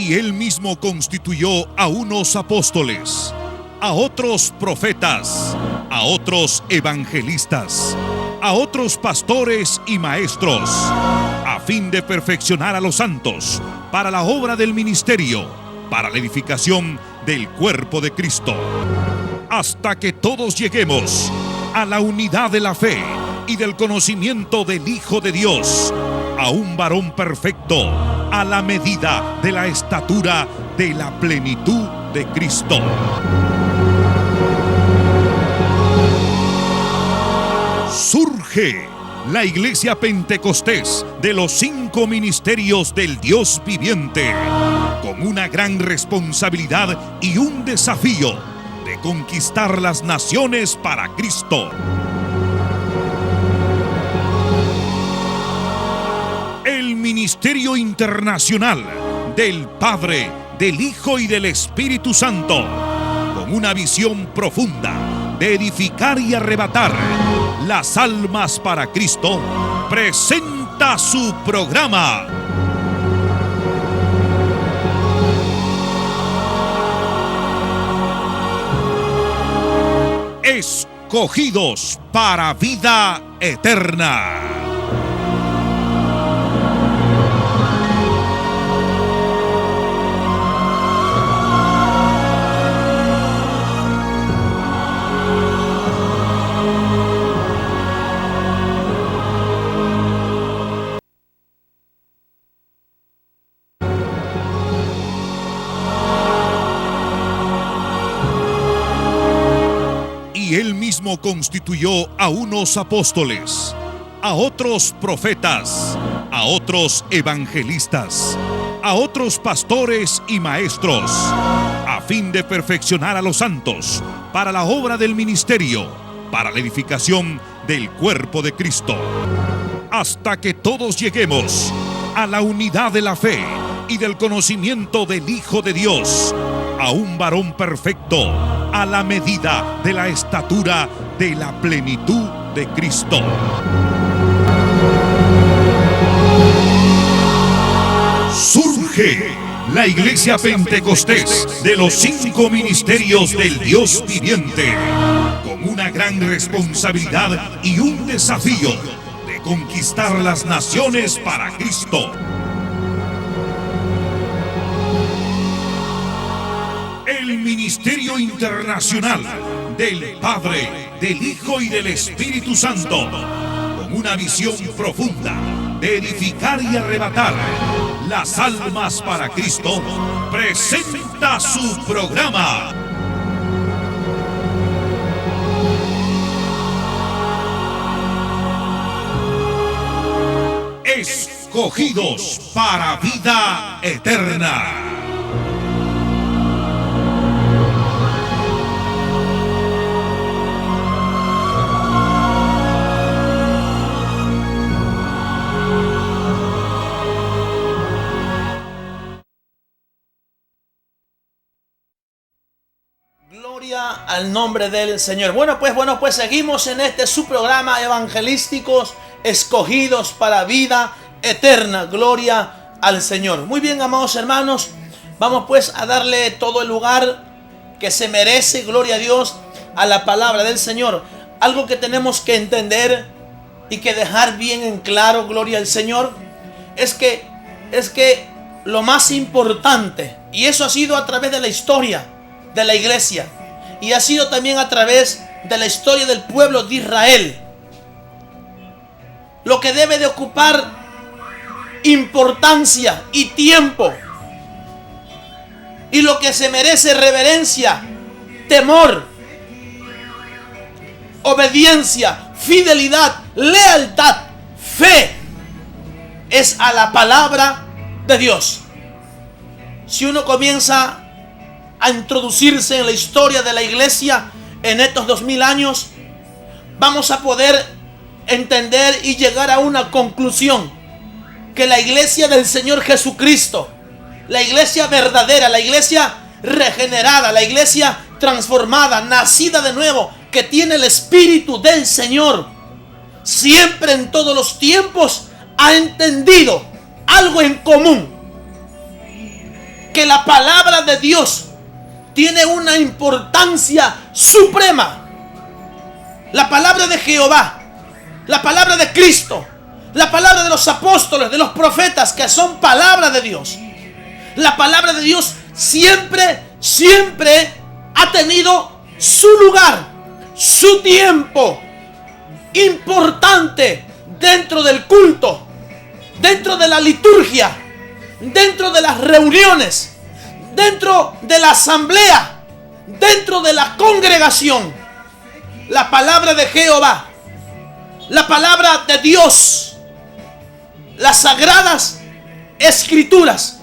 Y él mismo constituyó a unos apóstoles, a otros profetas, a otros evangelistas, a otros pastores y maestros, a fin de perfeccionar a los santos para la obra del ministerio, para la edificación del cuerpo de Cristo, hasta que todos lleguemos a la unidad de la fe y del conocimiento del Hijo de Dios, a un varón perfecto, a la medida de la estatura de la plenitud de Cristo. Surge la Iglesia Pentecostés de los 5 ministerios del Dios viviente, con una gran responsabilidad y un desafío de conquistar las naciones para Cristo. El Ministerio Internacional del Padre, del Hijo y del Espíritu Santo, con una visión profunda de edificar y arrebatar las almas para Cristo, presenta su programa Escogidos para Vida Eterna. Y él mismo constituyó a unos apóstoles, a otros profetas, a otros evangelistas, a otros pastores y maestros, a fin de perfeccionar a los santos para la obra del ministerio, para la edificación del cuerpo de Cristo, hasta que todos lleguemos a la unidad de la fe y del conocimiento del Hijo de Dios, a un varón perfecto, a la medida de la estatura de la plenitud de Cristo. Surge la Iglesia Pentecostés de los 5 ministerios del Dios viviente, con una gran responsabilidad y un desafío de conquistar las naciones para Cristo. El Ministerio Internacional del Padre, del Hijo y del Espíritu Santo, con una visión profunda de edificar y arrebatar las almas para Cristo, presenta su programa Escogidos para Vida Eterna. Al nombre del Señor. Bueno, pues seguimos en este su programa evangelísticos, escogidos para vida eterna. Gloria al Señor. Muy bien, amados hermanos, vamos pues a darle todo el lugar que se merece, gloria a Dios, a la palabra del Señor. Algo que tenemos que entender y que dejar bien en claro, gloria al Señor, es que lo más importante, y eso ha sido a través de la historia de la iglesia, y ha sido también a través de la historia del pueblo de Israel, lo que debe de ocupar importancia y tiempo, y lo que se merece reverencia, temor, obediencia, fidelidad, lealtad, fe, es a la palabra de Dios. Si uno comienza a introducirse en la historia de la iglesia en estos 2000 años, vamos a poder entender y llegar a una conclusión: que la iglesia del Señor Jesucristo, la iglesia verdadera, la iglesia regenerada, la iglesia transformada, nacida de nuevo, que tiene el Espíritu del Señor, siempre en todos los tiempos ha entendido algo en común. que la palabra de Dios tiene una importancia suprema. La palabra de Jehová, la palabra de Cristo, la palabra de los apóstoles, de los profetas, que son palabra de Dios. La palabra de Dios siempre ha tenido su lugar, su tiempo importante dentro del culto, dentro de la liturgia, dentro de las reuniones, dentro de la asamblea, dentro de la congregación. La palabra de Jehová, la palabra de Dios, las sagradas escrituras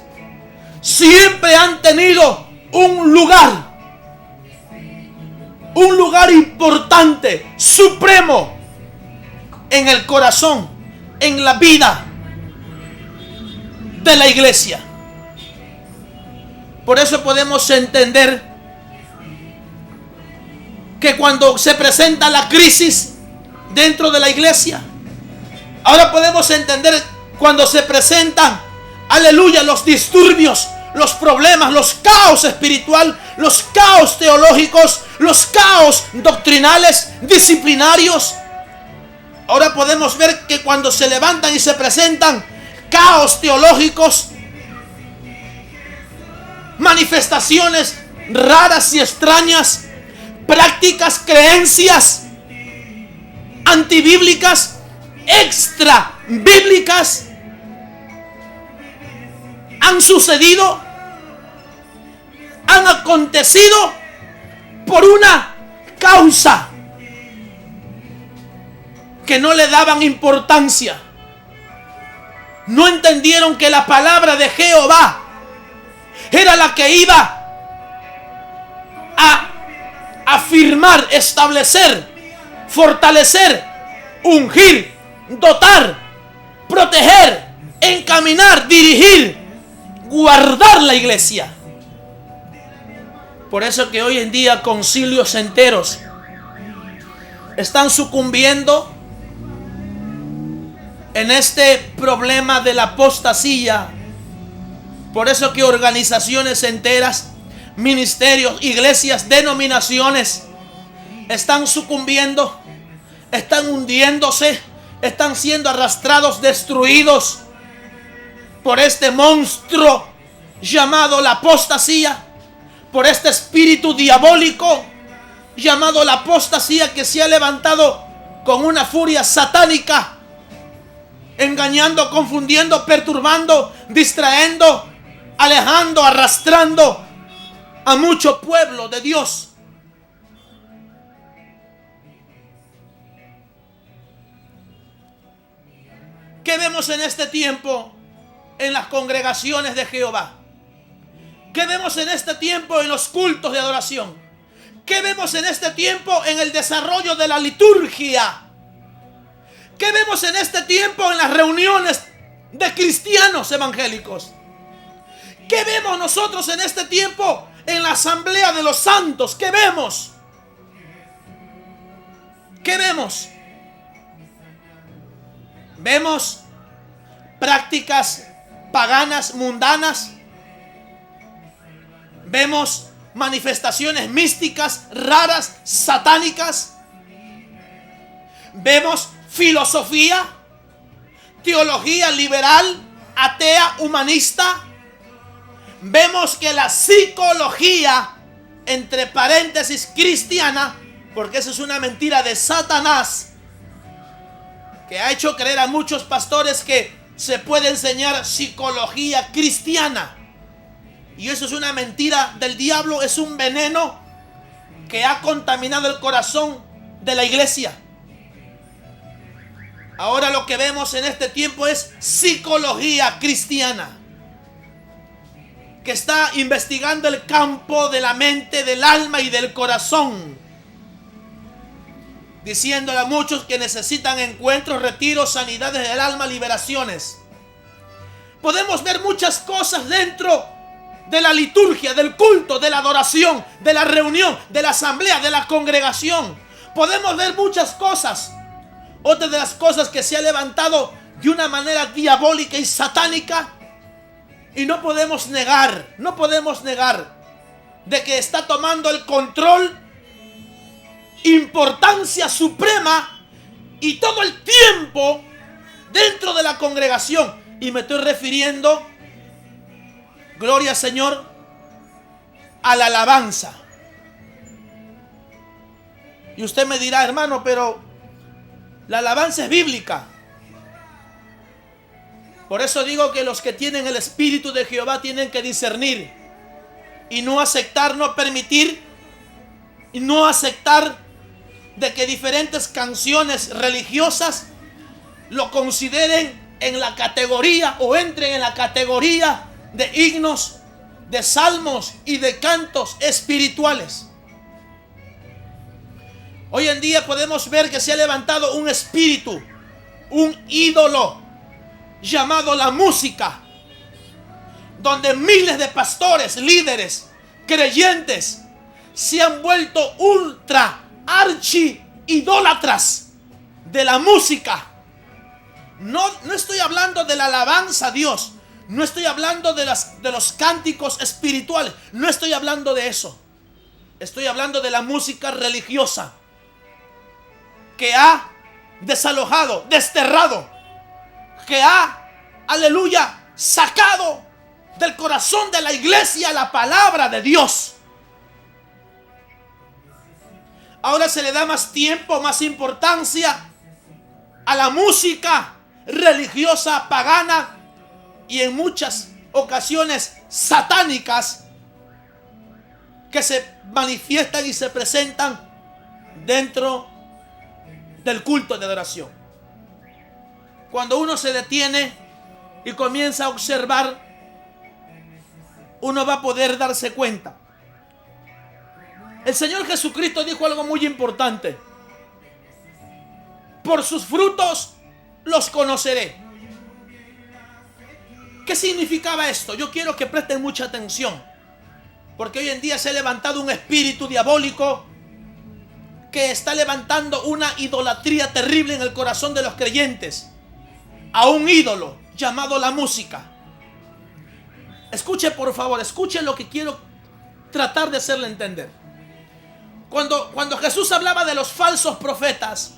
siempre han tenido un lugar importante, supremo en el corazón, en la vida de la iglesia. Por eso podemos entender que cuando se presenta la crisis dentro de la iglesia, ahora podemos entender cuando se presentan, aleluya, los disturbios, los problemas, los caos espiritual, los caos teológicos, los caos doctrinales, disciplinarios. Ahora podemos ver que cuando se levantan y se presentan caos teológicos, manifestaciones raras y extrañas, prácticas, creencias antibíblicas, extra bíblicas, han sucedido, han acontecido por una causa que no le daban importancia. No entendieron que la palabra de Jehová era la que iba a afirmar, establecer, fortalecer, ungir, dotar, proteger, encaminar, dirigir, guardar la iglesia. Por eso que hoy en día concilios enteros están sucumbiendo en este problema de la apostasía. Por eso que organizaciones enteras, ministerios, iglesias, denominaciones están sucumbiendo, están hundiéndose, están siendo arrastrados, destruidos por este monstruo llamado la apostasía, por este espíritu diabólico llamado la apostasía, que se ha levantado con una furia satánica, engañando, confundiendo, perturbando, distrayendo, alejando, arrastrando a mucho pueblo de Dios. ¿Qué vemos en este tiempo en las congregaciones de Jehová? ¿Qué vemos en este tiempo en los cultos de adoración? ¿Qué vemos en este tiempo en el desarrollo de la liturgia? ¿Qué vemos en este tiempo en las reuniones de cristianos evangélicos? ¿Qué vemos nosotros en este tiempo en la asamblea de los santos? ¿Qué vemos? ¿Qué vemos? Vemos prácticas paganas, mundanas. Vemos manifestaciones místicas, raras, satánicas. Vemos filosofía, teología liberal, atea, humanista. Vemos que la psicología, entre paréntesis, cristiana, porque eso es una mentira de Satanás, que ha hecho creer a muchos pastores que se puede enseñar psicología cristiana. Y eso es una mentira del diablo, es un veneno que ha contaminado el corazón de la iglesia. Ahora lo que vemos en este tiempo es psicología cristiana, que está investigando el campo de la mente, del alma y del corazón, diciéndole a muchos que necesitan encuentros, retiros, sanidades del alma, liberaciones. Podemos ver muchas cosas dentro de la liturgia, del culto, de la adoración, de la reunión, de la asamblea, de la congregación. Podemos ver muchas cosas. Otra de las cosas que se ha levantado de una manera diabólica y satánica Y no podemos negar de que está tomando el control, importancia suprema y todo el tiempo dentro de la congregación. Y me estoy refiriendo, gloria al Señor, a la alabanza. Y usted me dirá, hermano, pero la alabanza es bíblica. Por eso digo que los que tienen el Espíritu de Jehová tienen que discernir y no aceptar, no permitir y no aceptar de que diferentes canciones religiosas lo consideren en la categoría o entren en la categoría de himnos, de salmos y de cantos espirituales. Hoy en día podemos ver que se ha levantado un espíritu, un ídolo llamado la música, donde miles de pastores, líderes, creyentes se han vuelto ultra archi idólatras de la música. No estoy hablando de la alabanza a Dios, no estoy hablando de los cánticos espirituales, no estoy hablando de eso. Estoy hablando de la música religiosa que ha desalojado, desterrado, que ha, aleluya, sacado del corazón de la iglesia la palabra de Dios. Ahora se le da más tiempo, más importancia a la música religiosa, pagana y en muchas ocasiones satánicas que se manifiestan y se presentan dentro del culto de adoración. Cuando uno se detiene y comienza a observar, uno va a poder darse cuenta. El Señor Jesucristo dijo algo muy importante: por sus frutos los conoceré. ¿Qué significaba esto? Yo quiero que presten mucha atención, porque hoy en día se ha levantado un espíritu diabólico que está levantando una idolatría terrible en el corazón de los creyentes, a un ídolo llamado la música. Escuche, por favor, escuche lo que quiero tratar de hacerle entender. Cuando Jesús hablaba de los falsos profetas,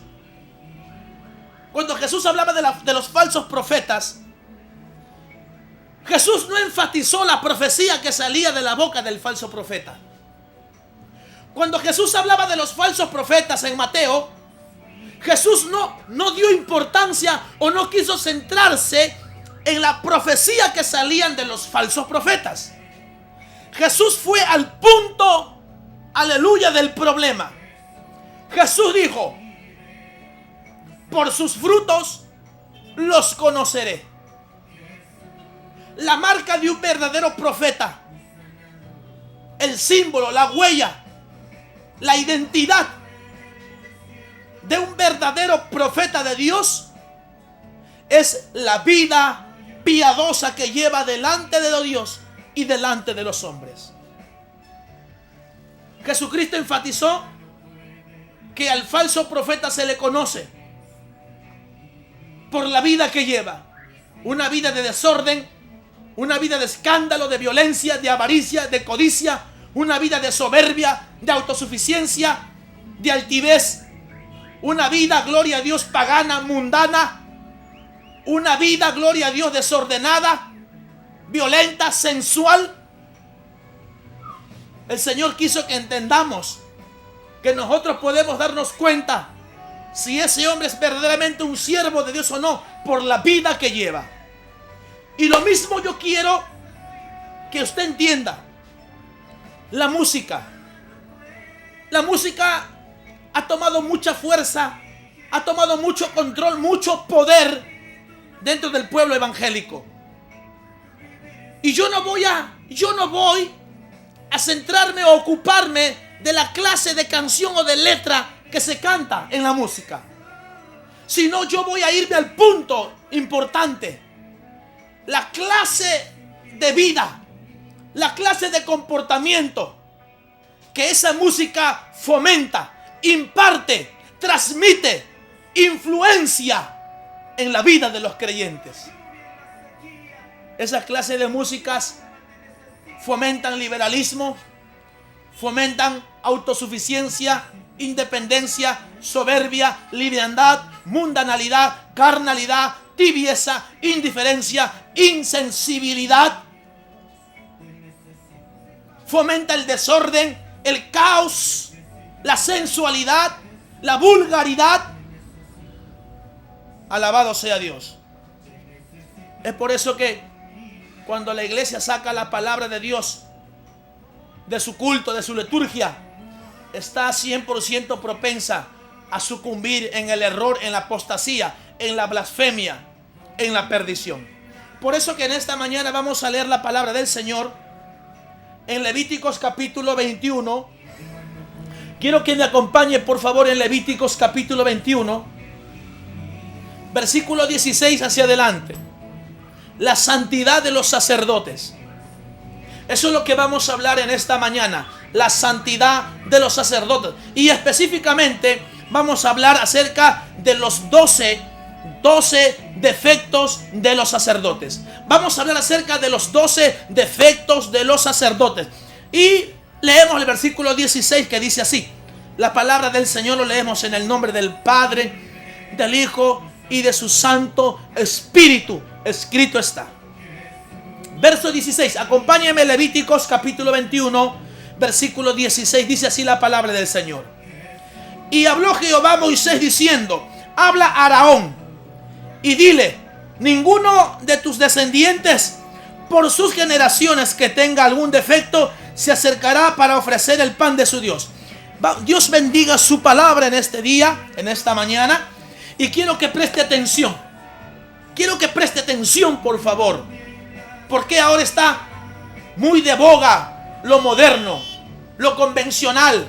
de los falsos profetas, Jesús no enfatizó la profecía que salía de la boca del falso profeta. Cuando Jesús hablaba de los falsos profetas en Mateo, Jesús no dio importancia o no quiso centrarse en la profecía que salían de los falsos profetas. Jesús fue al punto, aleluya, del problema. Jesús dijo: por sus frutos los conoceré. La marca de un verdadero profeta, el símbolo, la huella, la identidad de un verdadero profeta de Dios es la vida piadosa que lleva delante de Dios y delante de los hombres. Jesucristo enfatizó que al falso profeta se le conoce por la vida que lleva, una vida de desorden, una vida de escándalo, de violencia, de avaricia, de codicia, una vida de soberbia, de autosuficiencia, de altivez, una vida, gloria a Dios, pagana, mundana, una vida, gloria a Dios, desordenada, violenta, sensual. El Señor quiso que entendamos que nosotros podemos darnos cuenta si ese hombre es verdaderamente un siervo de Dios o no, por la vida que lleva. Y lo mismo yo quiero que usted entienda. La música ha tomado mucha fuerza, ha tomado mucho control, mucho poder dentro del pueblo evangélico. Y yo no voy a centrarme o ocuparme de la clase de canción o de letra que se canta en la música, sino yo voy a irme al punto importante: la clase de vida, la clase de comportamiento que esa música fomenta, imparte, transmite, influencia en la vida de los creyentes. Esa clase de músicas fomentan liberalismo, fomentan autosuficiencia, independencia, soberbia, liviandad, mundanalidad, carnalidad, tibieza, indiferencia, insensibilidad. Fomenta el desorden, el caos, la sensualidad, la vulgaridad. Alabado sea Dios. Es por eso que cuando la iglesia saca la palabra de Dios de su culto, de su liturgia, está 100% propensa a sucumbir en el error, en la apostasía, en la blasfemia, en la perdición. Por eso que en esta mañana vamos a leer la palabra del Señor en Levíticos capítulo 21. Quiero que me acompañe por favor en Levíticos capítulo 21, versículo 16 hacia adelante. La santidad de los sacerdotes. Eso es lo que vamos a hablar en esta mañana. La santidad de los sacerdotes. Y específicamente vamos a hablar acerca de los 12 defectos de los sacerdotes. Vamos a hablar acerca de los 12 defectos de los sacerdotes. Y leemos el versículo 16 que dice así. La palabra del Señor lo leemos en el nombre del Padre, del Hijo y de su Santo Espíritu. Escrito está. Verso 16. Acompáñenme, Levíticos capítulo 21, versículo 16. Dice así la palabra del Señor. Y habló Jehová a Moisés diciendo: habla a Aarón y dile: ninguno de tus descendientes por sus generaciones que tenga algún defecto se acercará para ofrecer el pan de su Dios. Dios bendiga su palabra en este día, en esta mañana. Y quiero que preste atención. Quiero que preste atención, por favor. Porque ahora está muy de boga lo moderno, lo convencional,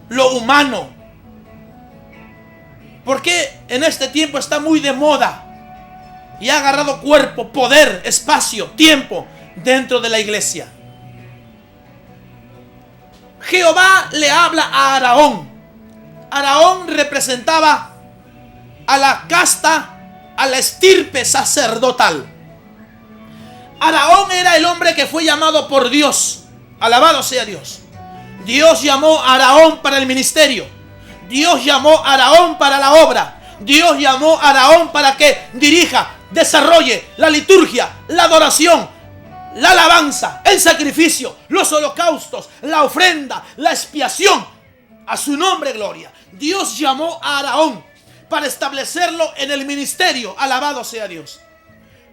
lo humano. Porque en este tiempo está muy de moda y ha agarrado cuerpo, poder, espacio, tiempo dentro de la iglesia. Jehová le habla a Aarón. Aarón representaba a la casta, a la estirpe sacerdotal. Aarón era el hombre que fue llamado por Dios. Alabado sea Dios. Dios llamó a Aarón para el ministerio. Dios llamó a Aarón para la obra. Dios llamó a Aarón para que dirija, desarrolle la liturgia, la adoración, la alabanza, el sacrificio, los holocaustos, la ofrenda, la expiación. A su nombre gloria. Dios llamó a Aarón para establecerlo en el ministerio. Alabado sea Dios.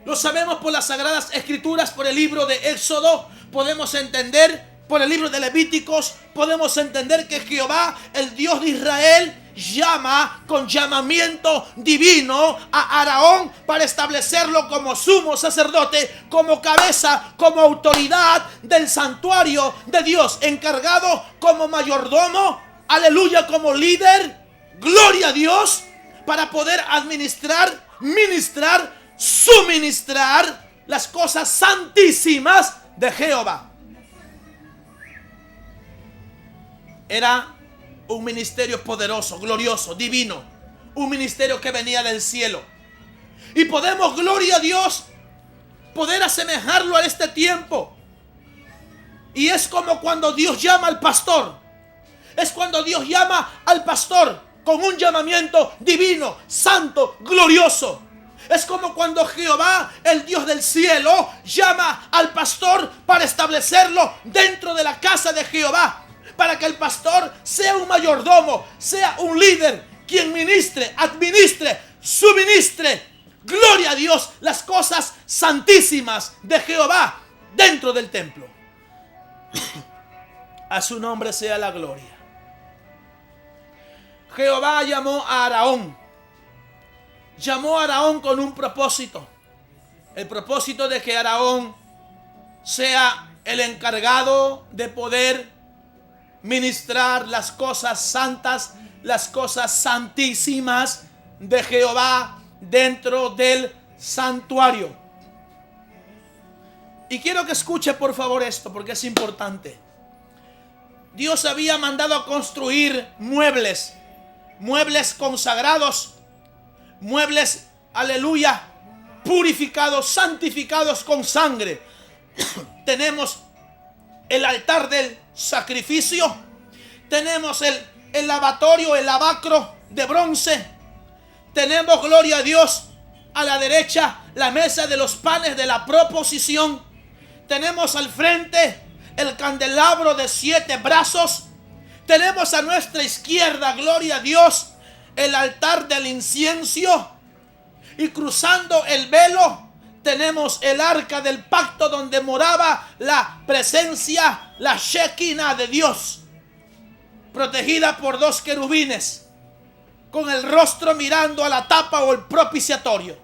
Lo sabemos por las Sagradas Escrituras, por el libro de Éxodo. Podemos entender por el libro de Levíticos. Podemos entender que Jehová, el Dios de Israel, llama con llamamiento divino a Aarón para establecerlo como sumo sacerdote, como cabeza, como autoridad del santuario de Dios, encargado como mayordomo, aleluya, como líder, gloria a Dios, para poder administrar, ministrar, suministrar las cosas santísimas de Jehová. Era un ministerio poderoso, glorioso, divino. Un ministerio que venía del cielo. Y podemos, gloria a Dios, poder asemejarlo a este tiempo. Y es como cuando Dios llama al pastor. Es cuando Dios llama al pastor con un llamamiento divino, santo, glorioso. Es como cuando Jehová, el Dios del cielo, llama al pastor para establecerlo dentro de la casa de Jehová, para que el pastor sea un mayordomo, sea un líder, quien ministre, administre, suministre, gloria a Dios, las cosas santísimas de Jehová dentro del templo. A su nombre sea la gloria. Jehová llamó a Aarón. Llamó a Aarón con un propósito. El propósito de que Aarón sea el encargado de poder ministrar las cosas santas, las cosas santísimas de Jehová dentro del santuario. Y quiero que escuche por favor esto, porque es importante. Dios había mandado a construir muebles consagrados, muebles, aleluya, purificados, santificados con sangre. Tenemos el altar del sacrificio. Tenemos el lavatorio, el lavacro de bronce. Tenemos, gloria a Dios, a la derecha la mesa de los panes de la proposición. Tenemos al frente el candelabro de 7 brazos. Tenemos a nuestra izquierda, gloria a Dios, el altar del incienso. Y cruzando el velo tenemos el arca del pacto, donde moraba la presencia, la Shekinah de Dios, protegida por 2 querubines, con el rostro mirando a la tapa o el propiciatorio.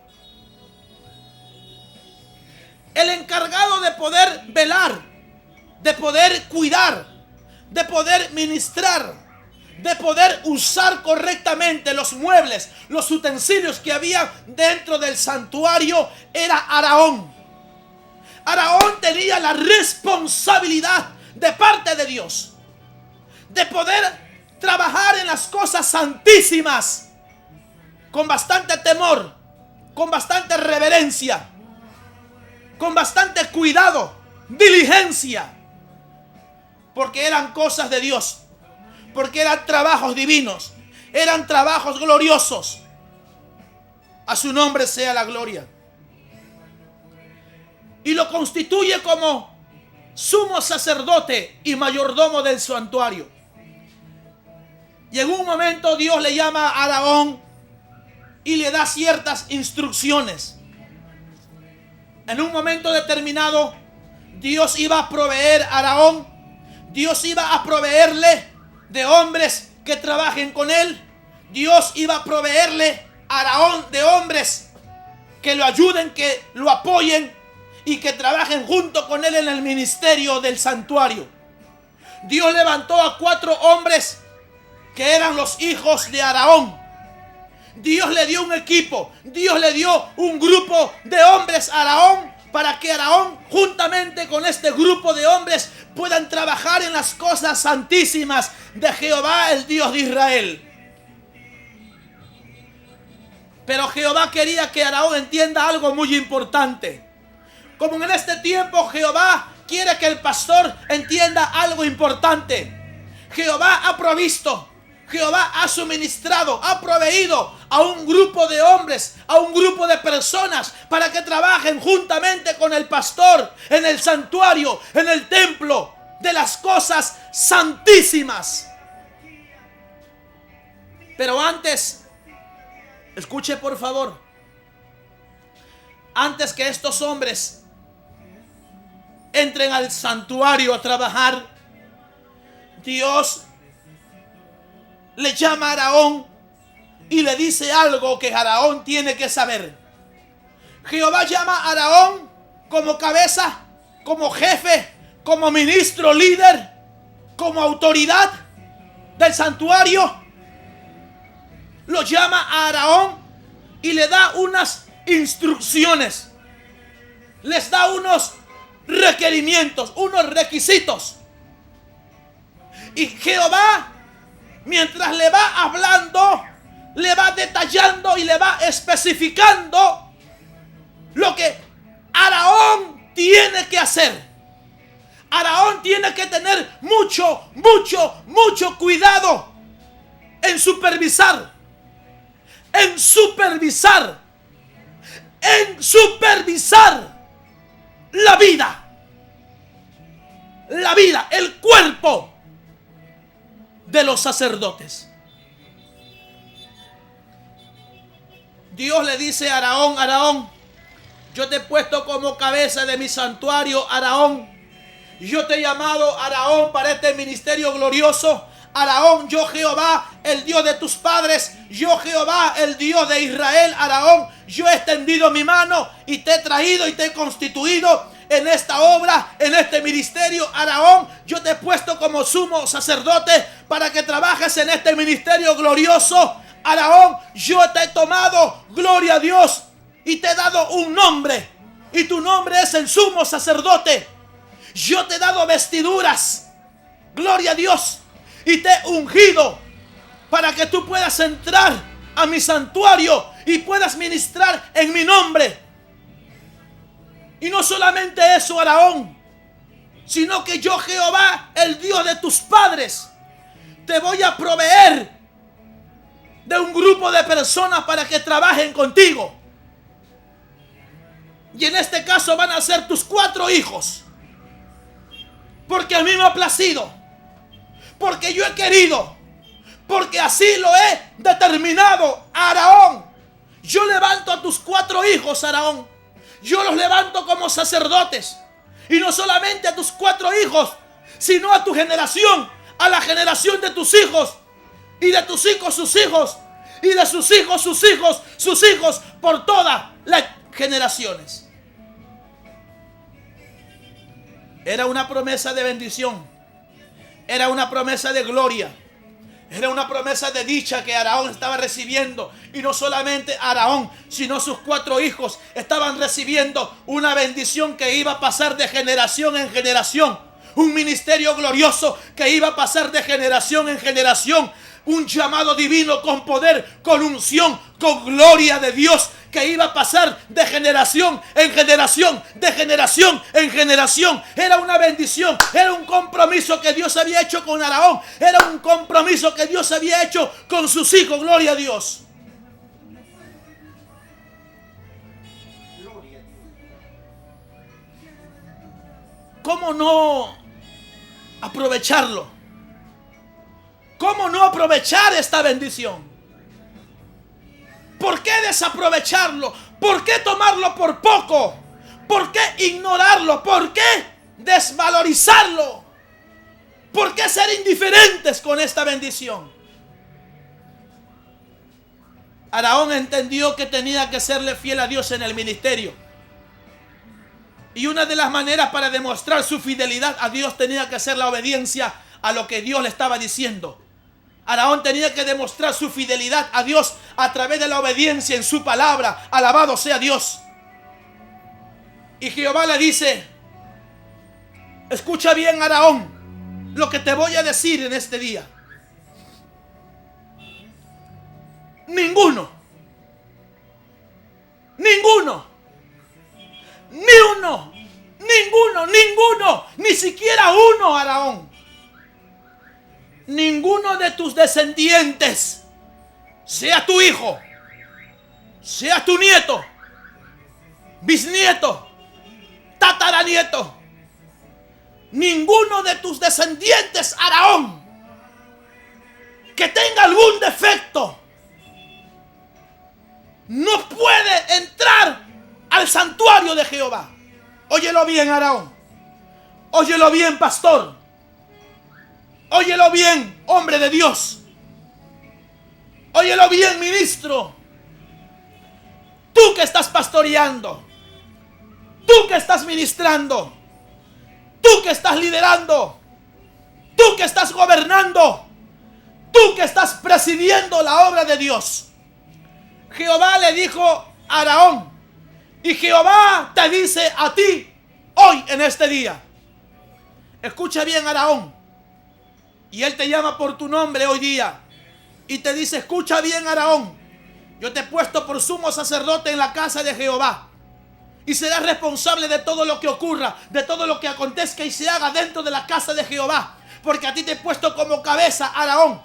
El encargado de poder velar, de poder cuidar, de poder ministrar, de poder usar correctamente los muebles, los utensilios que había dentro del santuario, era Aarón. Aarón tenía la responsabilidad de parte de Dios de poder trabajar en las cosas santísimas con bastante temor, con bastante reverencia, con bastante cuidado, diligencia, porque eran cosas de Dios, porque eran trabajos divinos, eran trabajos gloriosos. A su nombre sea la gloria. Y lo constituye como sumo sacerdote y mayordomo del santuario. Y en un momento Dios le llama a Aarón y le da ciertas instrucciones. En un momento determinado, Dios iba a proveer a Aarón, Dios iba a proveerle de hombres que trabajen con él. Dios iba a proveerle a Aarón de hombres que lo ayuden, que lo apoyen y que trabajen junto con él en el ministerio del santuario. Dios levantó a 4 hombres que eran los hijos de Aarón. Dios le dio un equipo, Dios le dio un grupo de hombres a Aarón, para que Aarón, juntamente con este grupo de hombres, puedan trabajar en las cosas santísimas de Jehová, el Dios de Israel. Pero Jehová quería que Aarón entienda algo muy importante. Como en este tiempo Jehová quiere que el pastor entienda algo importante. Jehová ha provisto, Jehová ha suministrado, ha proveído a un grupo de hombres, a un grupo de personas, para que trabajen juntamente con el pastor en el santuario, en el templo de las cosas santísimas. Pero antes, escuche por favor, antes que estos hombres entren al santuario a trabajar, Dios le llama a Aarón y le dice algo que Aarón tiene que saber. Jehová llama a Aarón como cabeza, como jefe, como ministro, líder, como autoridad del santuario. Lo llama a Aarón y le da unas instrucciones. Les da unos requerimientos, unos requisitos. Y Jehová, mientras le va hablando, le va detallando y le va especificando lo que Aarón tiene que hacer. Aarón tiene que tener mucho cuidado en supervisar la vida, el cuerpo de los sacerdotes. Dios le dice a Aarón, yo te he puesto como cabeza de mi santuario, Aarón. Yo te he llamado, Aarón, para este ministerio glorioso. Aarón, yo Jehová, el Dios de tus padres, yo Jehová, el Dios de Israel. Aarón, yo he extendido mi mano y te he traído y te he constituido en esta obra, en este ministerio. Aarón, yo te he puesto como sumo sacerdote para que trabajes en este ministerio glorioso. Aarón, yo te he tomado, gloria a Dios, y te he dado un nombre, y tu nombre es el sumo sacerdote. Yo te he dado vestiduras, gloria a Dios, y te he ungido para que tú puedas entrar a mi santuario y puedas ministrar en mi nombre. Y no solamente eso, Aarón, sino que yo, Jehová, el Dios de tus padres, te voy a proveer de un grupo de personas para que trabajen contigo. Y en este caso van a ser tus 4 hijos. Porque a mí me ha placido, porque yo he querido, porque así lo he determinado, Aarón. Yo levanto a tus 4 hijos, Aarón. Yo los levanto como sacerdotes. Y no solamente a tus 4 hijos, sino a tu generación, a la generación de tus hijos, y de tus hijos, sus hijos, y de sus hijos, sus hijos, sus hijos, por todas las generaciones. Era una promesa de bendición. Era una promesa de gloria. Era una promesa de dicha que Aarón estaba recibiendo. Y no solamente Aarón, sino sus 4 hijos estaban recibiendo una bendición que iba a pasar de generación en generación. Un ministerio glorioso que iba a pasar de generación en generación. Un llamado divino con poder, con unción, con gloria de Dios, que iba a pasar de generación en generación, de generación en generación. Era una bendición, era un compromiso que Dios había hecho con Aarón, era un compromiso que Dios había hecho con sus hijos. Gloria a Dios. ¿Cómo no aprovecharlo? ¿Cómo no aprovechar esta bendición? ¿Por qué desaprovecharlo? ¿Por qué tomarlo por poco? ¿Por qué ignorarlo? ¿Por qué desvalorizarlo? ¿Por qué ser indiferentes con esta bendición? Aarón entendió que tenía que serle fiel a Dios en el ministerio. Y una de las maneras para demostrar su fidelidad a Dios tenía que ser la obediencia a lo que Dios le estaba diciendo. Aarón tenía que demostrar su fidelidad a Dios a través de la obediencia en su palabra. Alabado sea Dios. Y Jehová le dice: escucha bien, Aarón, lo que te voy a decir en este día. Ninguno, ni siquiera uno, Aarón. Ninguno de tus descendientes, sea tu hijo, sea tu nieto, bisnieto, tataranieto, ninguno de tus descendientes, Aarón, que tenga algún defecto, no puede entrar al santuario de Jehová. Óyelo bien, Aarón. Óyelo bien, pastor. Óyelo bien, hombre de Dios. Óyelo bien, ministro. Tú que estás pastoreando, tú que estás ministrando, tú que estás liderando, tú que estás gobernando, tú que estás presidiendo la obra de Dios. Jehová le dijo a Aarón, y Jehová te dice a ti hoy en este día. Escucha bien, Aarón. Y Él te llama por tu nombre hoy día y te dice: escucha bien, Aarón, yo te he puesto por sumo sacerdote en la casa de Jehová, y serás responsable de todo lo que ocurra, de todo lo que acontezca y se haga dentro de la casa de Jehová, porque a ti te he puesto como cabeza, Aarón.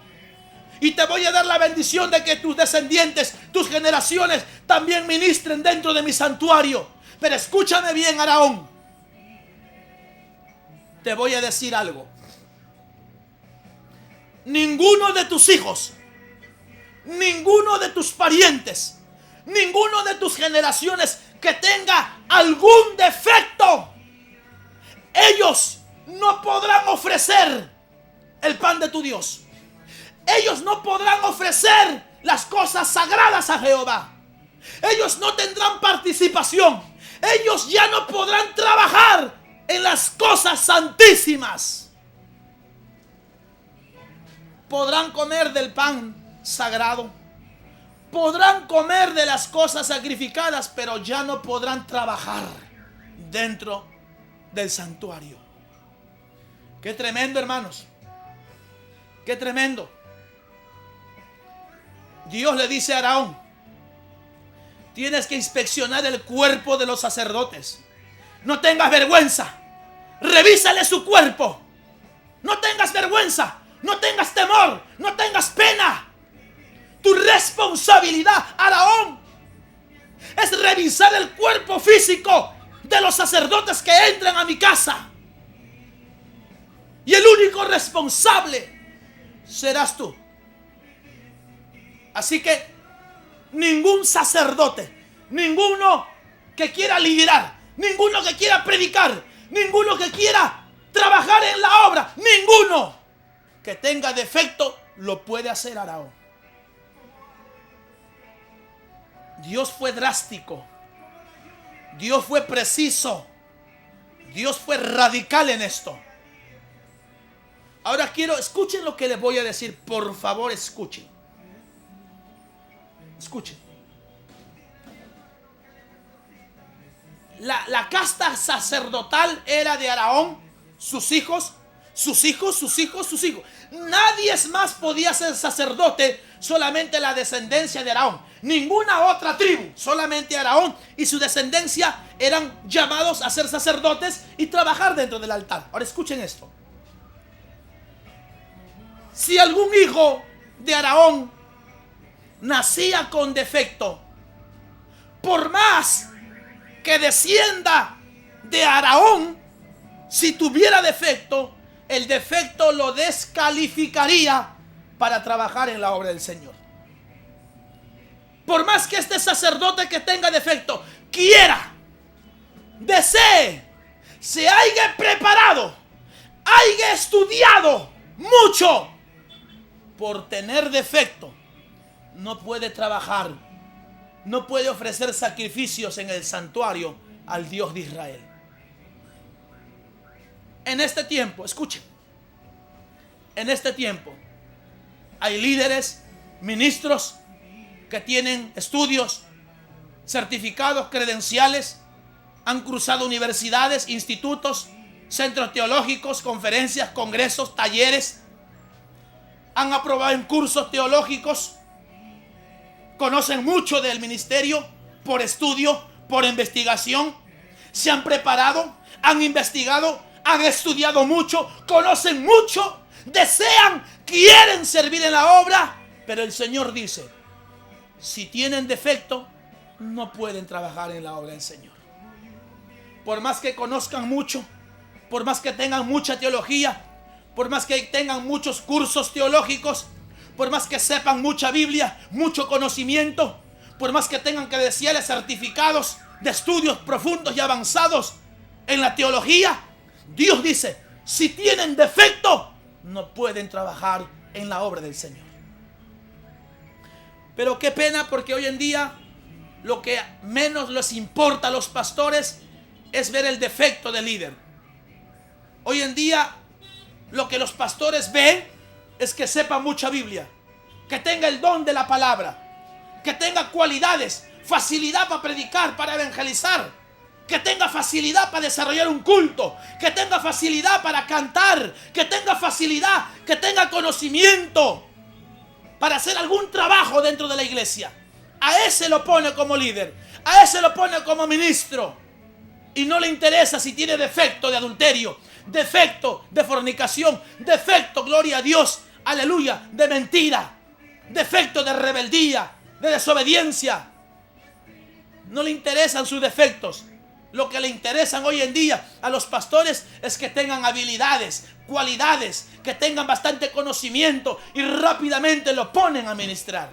Y te voy a dar la bendición de que tus descendientes, tus generaciones también ministren dentro de mi santuario. Pero escúchame bien, Aarón, te voy a decir algo. Ninguno de tus hijos, ninguno de tus parientes, ninguno de tus generaciones que tenga algún defecto, ellos no podrán ofrecer el pan de tu Dios. Ellos no podrán ofrecer las cosas sagradas a Jehová. Ellos no tendrán participación. Ellos ya no podrán trabajar en las cosas santísimas. Podrán comer del pan sagrado, podrán comer de las cosas sacrificadas, pero ya no podrán trabajar dentro del santuario. Qué tremendo, hermanos. Qué tremendo. Dios le dice a Aarón: tienes que inspeccionar el cuerpo de los sacerdotes. No tengas vergüenza. Revísale su cuerpo. No tengas vergüenza. No tengas temor. No tengas pena. Tu responsabilidad, Aarón, es revisar el cuerpo físico de los sacerdotes que entran a mi casa. Y el único responsable serás tú. Así que ningún sacerdote, ninguno que quiera liderar, ninguno que quiera predicar, ninguno que quiera trabajar en la obra, ninguno que tenga defecto lo puede hacer, Aarón. Dios fue drástico. Dios fue preciso. Dios fue radical en esto. Ahora escuchen lo que les voy a decir. Por favor, escuchen. Escuchen. La casta sacerdotal era de Aarón, sus hijos. Nadie más podía ser sacerdote, solamente la descendencia de Aarón. Ninguna otra tribu, solamente Aarón y su descendencia eran llamados a ser sacerdotes y trabajar dentro del altar. Ahora escuchen esto. Si algún hijo de Aarón nacía con defecto, por más que descienda de Aarón, si tuviera defecto, el defecto lo descalificaría para trabajar en la obra del Señor. Por más que este sacerdote que tenga defecto quiera, desee, se haya preparado, haya estudiado mucho, por tener defecto, no puede trabajar, no puede ofrecer sacrificios en el santuario al Dios de Israel. En este tiempo, escuchen, en este tiempo hay líderes, ministros que tienen estudios, certificados, credenciales, han cruzado universidades, institutos, centros teológicos, conferencias, congresos, talleres, han aprobado en cursos teológicos, conocen mucho del ministerio por estudio, por investigación, se han preparado, han investigado, han estudiado mucho, conocen mucho, desean, quieren servir en la obra, pero el Señor dice, si tienen defecto, no pueden trabajar en la obra del Señor. Por más que conozcan mucho, por más que tengan mucha teología, por más que tengan muchos cursos teológicos, por más que sepan mucha Biblia, mucho conocimiento, por más que tengan credenciales, certificados de estudios profundos y avanzados en la teología, Dios dice, si tienen defecto, no pueden trabajar en la obra del Señor. Pero qué pena, porque hoy en día lo que menos les importa a los pastores es ver el defecto del líder. Hoy en día lo que los pastores ven es que sepa mucha Biblia, que tenga el don de la palabra, que tenga cualidades, facilidad para predicar, para evangelizar, que tenga facilidad para desarrollar un culto, que tenga facilidad para cantar, que tenga facilidad, que tenga conocimiento para hacer algún trabajo dentro de la iglesia. A ese lo pone como líder, a ese lo pone como ministro, y no le interesa si tiene defecto de adulterio, defecto de fornicación, defecto, gloria a Dios, aleluya, de mentira, defecto de rebeldía, de desobediencia. No le interesan sus defectos. Lo que le interesan hoy en día a los pastores es que tengan habilidades, cualidades, que tengan bastante conocimiento y rápidamente lo ponen a ministrar.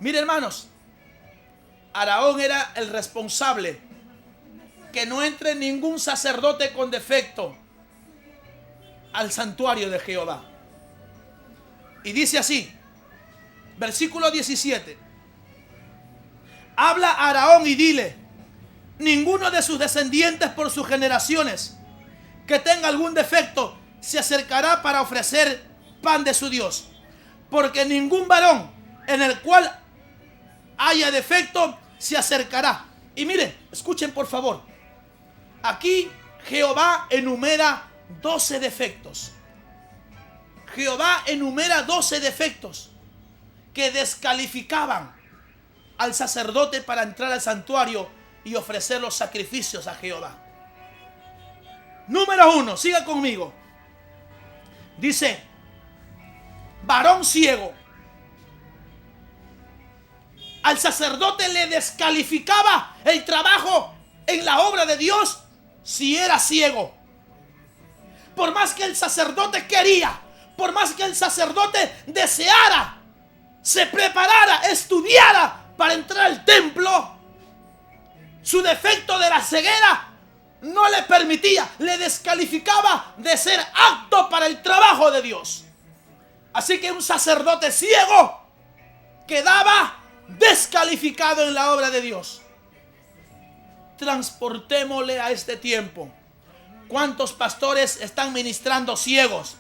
Mire, hermanos, Aarón era el responsable que no entre ningún sacerdote con defecto al santuario de Jehová. Y dice así, versículo 17: habla a Aarón y dile, ninguno de sus descendientes por sus generaciones que tenga algún defecto se acercará para ofrecer pan de su Dios, porque ningún varón en el cual haya defecto se acercará. Y miren, escuchen por favor, aquí Jehová enumera 12 defectos. Jehová enumera 12 defectos que descalificaban al sacerdote para entrar al santuario y ofrecer los sacrificios a Jehová. Número 1, siga conmigo. Dice, varón ciego. Al sacerdote le descalificaba el trabajo en la obra de Dios si era ciego. Por más que el sacerdote quería, por más que el sacerdote deseara, se preparara, estudiara para entrar al templo, su defecto de la ceguera no le permitía, le descalificaba de ser apto para el trabajo de Dios. Así que un sacerdote ciego quedaba descalificado en la obra de Dios. Transportémosle a este tiempo. ¿Cuántos pastores están ministrando ciegos?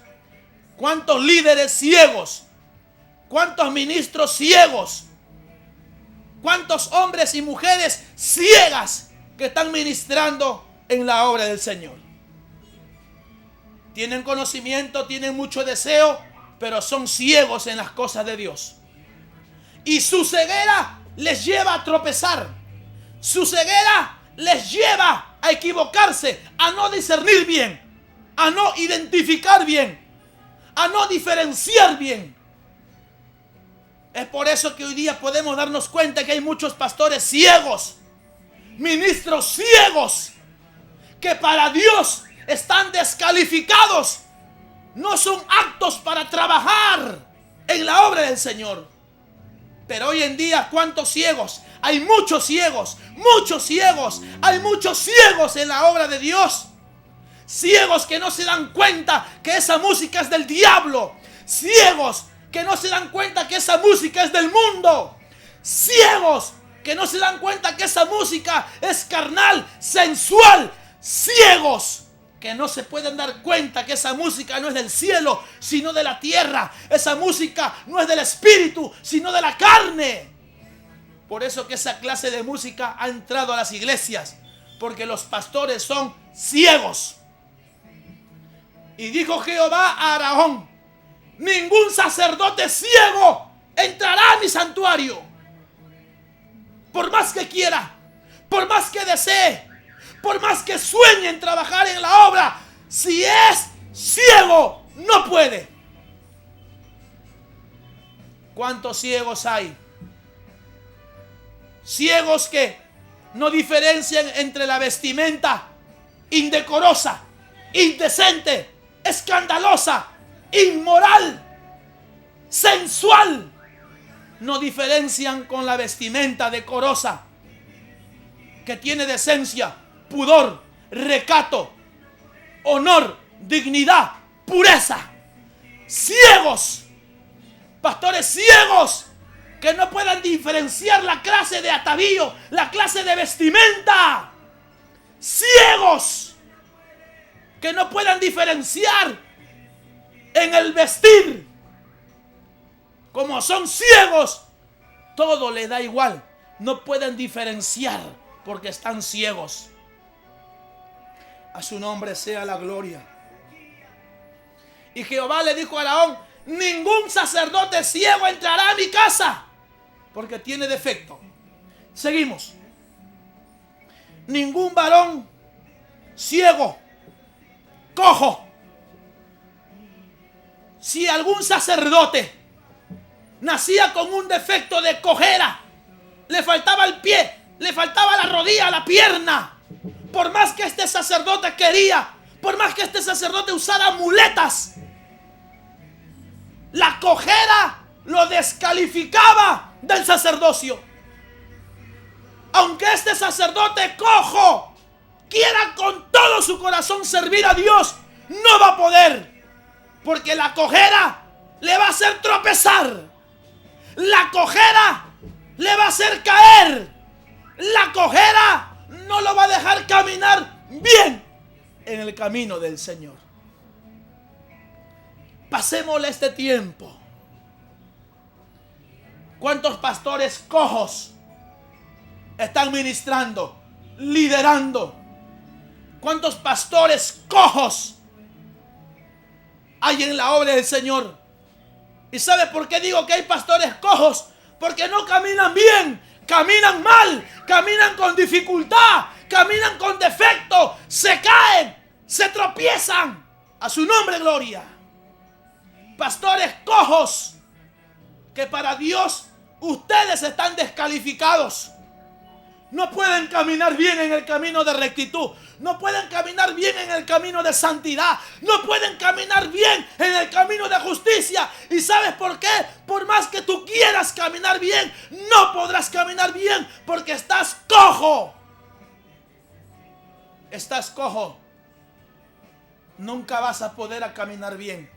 ¿Cuántos líderes ciegos? ¿Cuántos ministros ciegos? ¿Cuántos hombres y mujeres ciegas que están ministrando en la obra del Señor? Tienen conocimiento, tienen mucho deseo, pero son ciegos en las cosas de Dios. Y su ceguera les lleva a tropezar. Su ceguera les lleva a equivocarse, a no discernir bien, a no identificar bien, a no diferenciar bien. Es por eso que hoy día podemos darnos cuenta que hay muchos pastores ciegos, ministros ciegos, que para Dios están descalificados, no son aptos para trabajar en la obra del Señor. Pero hoy en día, ¿cuántos ciegos? Hay muchos ciegos, hay muchos ciegos en la obra de Dios. Ciegos que no se dan cuenta que esa música es del diablo. Ciegos que no se dan cuenta que esa música es del mundo. Ciegos que no se dan cuenta que esa música es carnal, sensual. Ciegos que no se pueden dar cuenta que esa música no es del cielo, sino de la tierra. Esa música no es del espíritu, sino de la carne. Por eso que esa clase de música ha entrado a las iglesias, porque los pastores son ciegos. Y dijo Jehová a Aarón: ningún sacerdote ciego entrará a mi santuario. Por más que quiera, por más que desee, por más que sueñe en trabajar en la obra, si es ciego, no puede. ¿Cuántos ciegos hay? Ciegos que no diferencian entre la vestimenta indecorosa, indecente, escandalosa, inmoral, sensual. No diferencian con la vestimenta decorosa, que tiene decencia, pudor, recato, honor, dignidad, pureza. Ciegos, pastores ciegos, que no puedan diferenciar la clase de atavío, la clase de vestimenta. Ciegos, que no puedan diferenciar en el vestir. Como son ciegos, todo les da igual. No pueden diferenciar porque están ciegos. A su nombre sea la gloria. Y Jehová le dijo a Aarón: ningún sacerdote ciego entrará a mi casa, porque tiene defecto. Seguimos. Ningún varón ciego, cojo. Si algún sacerdote nacía con un defecto de cojera, le faltaba el pie, le faltaba la rodilla, la pierna, por más que este sacerdote quería, por más que este sacerdote usara muletas, la cojera lo descalificaba del sacerdocio. Aunque este sacerdote cojo quiera con todo su corazón servir a Dios, no va a poder, porque la cojera le va a hacer tropezar, la cojera le va a hacer caer, la cojera no lo va a dejar caminar bien en el camino del Señor. Pasémosle este tiempo. ¿Cuántos pastores cojos están ministrando, liderando? ¿Cuántos pastores cojos hay en la obra del Señor? ¿Y sabe por qué digo que hay pastores cojos? Porque no caminan bien, caminan mal, caminan con dificultad, caminan con defecto, se caen, se tropiezan. A su nombre, gloria. Pastores cojos, que para Dios ustedes están descalificados. No pueden caminar bien en el camino de rectitud. No pueden caminar bien en el camino de santidad. No pueden caminar bien en el camino de justicia. ¿Y sabes por qué? Por más que tú quieras caminar bien, no podrás caminar bien porque estás cojo. Estás cojo. Nunca vas a poder caminar bien.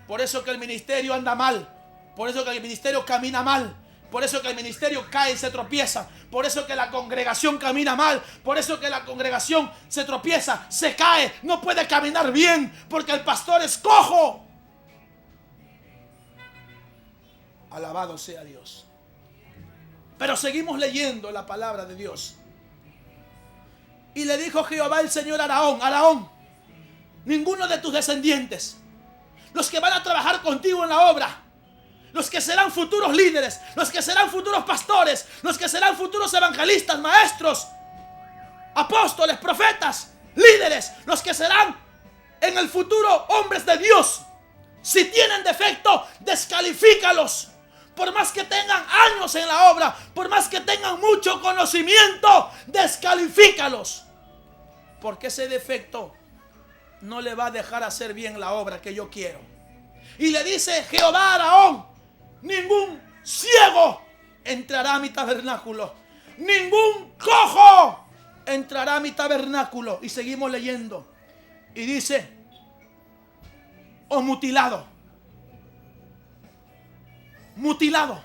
Por eso que el ministerio anda mal. Por eso que el ministerio camina mal. Por eso que el ministerio cae y se tropieza. Por eso que la congregación camina mal. Por eso que la congregación se tropieza, se cae, no puede caminar bien, porque el pastor es cojo. Alabado sea Dios. Pero seguimos leyendo la palabra de Dios. Y le dijo Jehová el Señor a Aarón: Aarón, ninguno de tus descendientes, los que van a trabajar contigo en la obra, los que serán futuros líderes, los que serán futuros pastores, los que serán futuros evangelistas, maestros, apóstoles, profetas, líderes, los que serán en el futuro hombres de Dios, si tienen defecto, descalifícalos. Por más que tengan años en la obra, por más que tengan mucho conocimiento, descalifícalos. Porque ese defecto no le va a dejar hacer bien la obra que yo quiero. Y le dice Jehová a Aarón: ningún ciego entrará a mi tabernáculo, ningún cojo entrará a mi tabernáculo. Y seguimos leyendo. Y dice: o mutilado. Mutilado.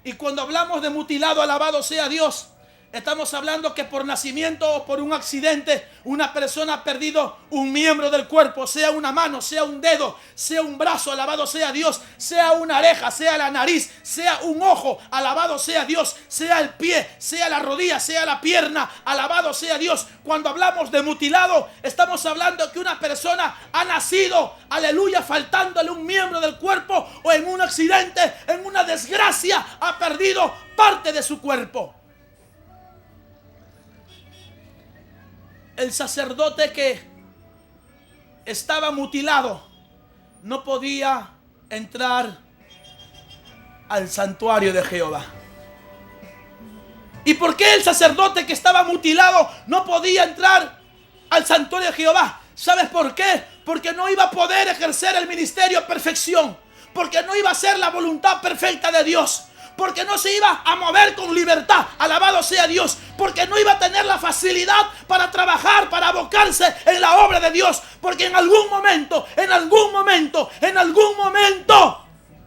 Y cuando hablamos de mutilado, alabado sea Dios, estamos hablando que por nacimiento o por un accidente una persona ha perdido un miembro del cuerpo, sea una mano, sea un dedo, sea un brazo, alabado sea Dios, sea una oreja, sea la nariz, sea un ojo, alabado sea Dios, sea el pie, sea la rodilla, sea la pierna, alabado sea Dios. Cuando hablamos de mutilado, estamos hablando que una persona ha nacido, aleluya, faltándole un miembro del cuerpo, o en un accidente, en una desgracia, ha perdido parte de su cuerpo. El sacerdote que estaba mutilado no podía entrar al santuario de Jehová. ¿Y por qué el sacerdote que estaba mutilado no podía entrar al santuario de Jehová? ¿Sabes por qué? Porque no iba a poder ejercer el ministerio a perfección, porque no iba a ser la voluntad perfecta de Dios, porque no se iba a mover con libertad, alabado sea Dios, porque no iba a tener la facilidad para trabajar, para abocarse en la obra de Dios, porque en algún momento,